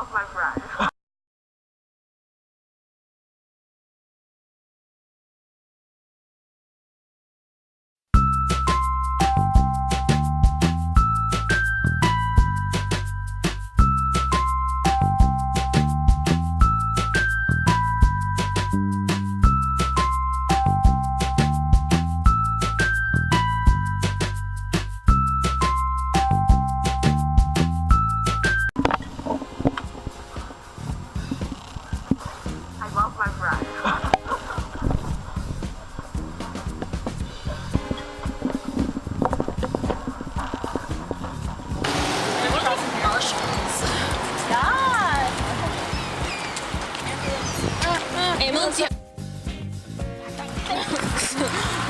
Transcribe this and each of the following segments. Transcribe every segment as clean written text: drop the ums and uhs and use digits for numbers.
love my bride. I love my bride. Ambulance, yeah.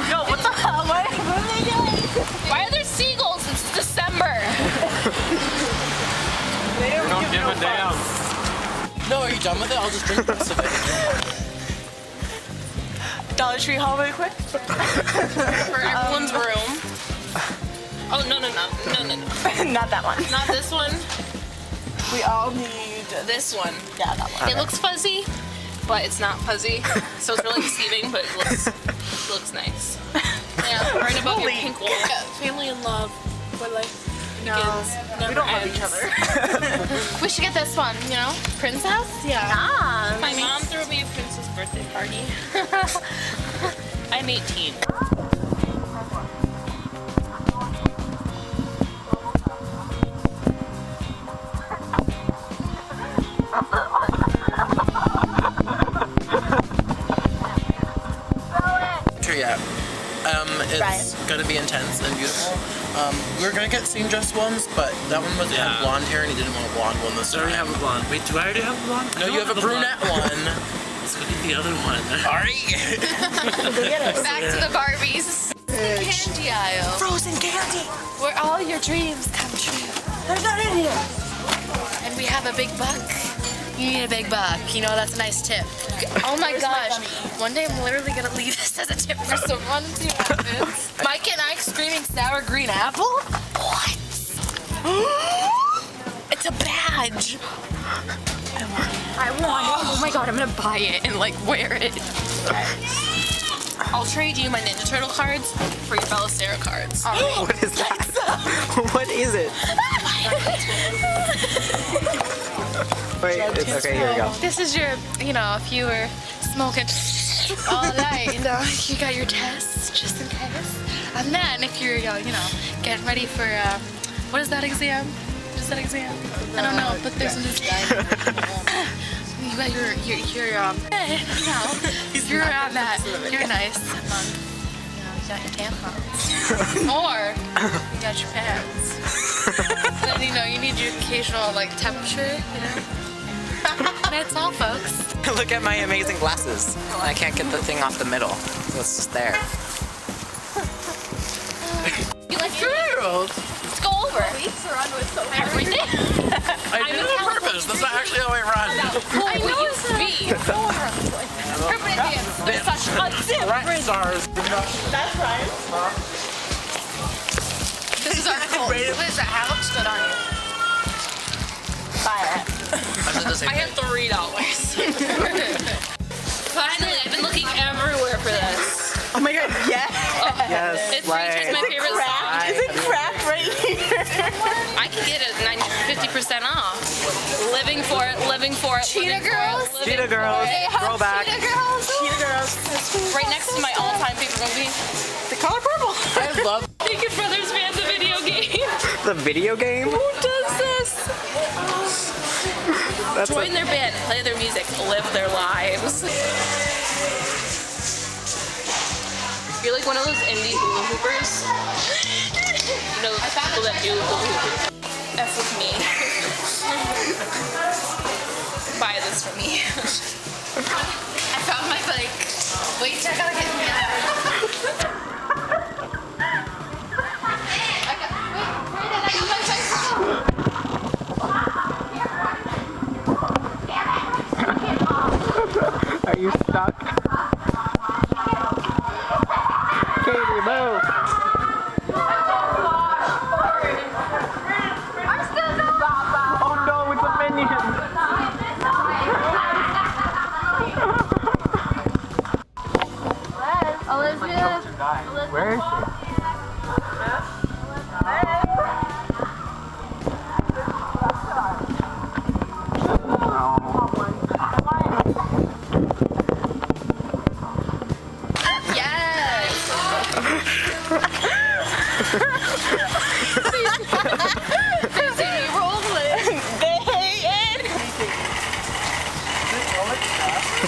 Yo, what the hell? What are they doing? Why are there seagulls? It's December. They don't Give a damn. No, are you done with it? I'll just drink the rest of it. Dollar Tree haul really quick. For everyone's room. Oh, no. Not that one. Not this one. We all need This one. Yeah, that one. It looks fuzzy, but it's not fuzzy. So it's really deceiving, but it looks nice. Yeah, right above your pink wall. Yeah, family and love. What life No, begins, we never don't love ends. each other. We should get this one, you know? Princess? Yeah. My mom threw me a princess birthday party. I'm 18. Sure, yeah. It's gonna be intense and beautiful. We were gonna get same dress ones, but that one was had blonde hair and he didn't want a blonde one this So I time. already have a blonde. Wait, do I already have a blonde? No, you have a brunette one. Let's go get the other one. Alright. Back to the Barbies. The candy aisle. Frozen candy. Where all your dreams come true. There's not in here. And we have a big buck. You need a big buck. You know, that's a nice tip. Oh my gosh. One day I'm literally gonna leave this as a tip for someone. See what happens. Mike and Ike screaming sour green apple? What? It's a badge. I want it. Oh my god, I'm gonna buy it and like wear it. I'll trade you my Ninja Turtle cards for your Ballestero cards. What is that? What is it? Wait, it's okay, here we go. This is your, you know, if you were smoking all night, you know, you got your test just in case. And then if you're, you know, getting ready for, what is that exam? What is that exam? I don't know, but there's an exam. You got your you know, you're on that, you're nice. And then, you know, you got your tampons. Or you got your pads. And then, you know, you need your occasional, like, temperature, you know. That's all, folks. Look at my amazing glasses. I can't get the thing off the middle, so it's just there. You like girls? Let's go over. Every day. I did it on purpose. That's not actually how I run. I know it's me. There's such a Rat stars. That's right. This is our coat. What is that? How looks good on you? Buy it. I did the same I have $3. Finally, I've been looking everywhere for this. Oh my god, yeah. Yes, It's Reacher's my favorite song. Is it cracked right here? I can get it 50% off. Living for it, living for it. Cheetah living for it, Girls? living Cheetah for Girls, it. throwback. Cheetah Girls. Cheetah girls. Right next to my all-time favorite movie. The color purple. I love Naked Brothers Band, the video game. The video game? Who does this? That's Join their band, play their music, live their lives. You're like one of those indie hula hoopers. You know, people that do hula hoopers. F with me. Buy this for me. I found my bike. Wait, I gotta get me out. Are you stuck? Katie, move! Oh no, it's a minion!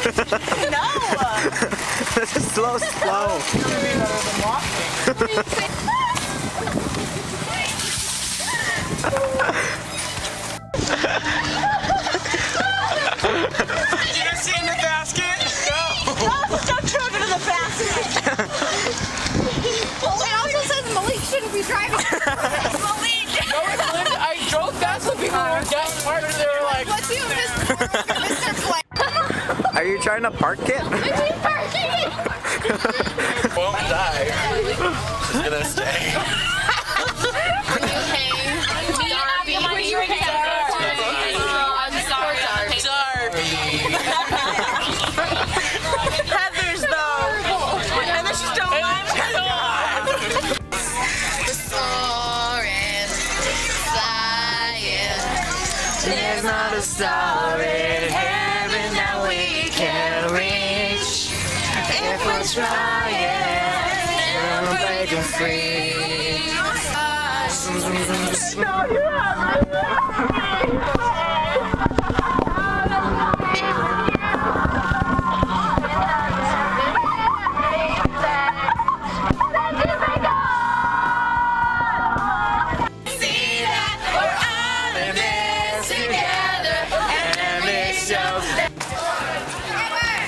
No! This is slow. You gonna see in the basket? Don't throw it in the basket! Well, it also says Malik shouldn't be driving. I drove past some people who were getting parked and they were like, What's you, Mr. Flame? Are you trying to park it? won't die. She's gonna stay. Heather's though! And then she's still alive! There's not a star in heaven that we can reach. If we're trying, we're breaking free.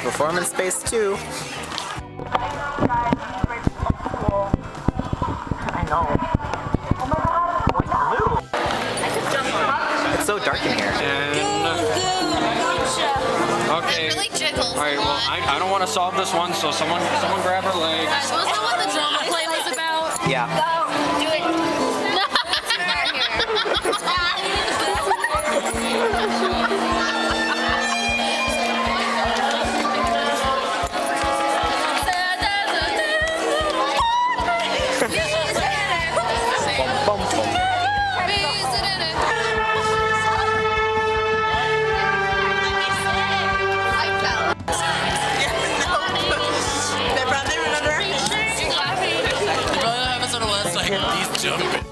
Performance Space 2. I know. It's so dark in here. Okay. It really jiggles. All right. Well, I don't want to solve this one, so someone grab her leg. Guys, was that what the drama play was about? Yeah. Do it. Bum, bum. Their brother, remember? The brother have us on the list like, he's jumping.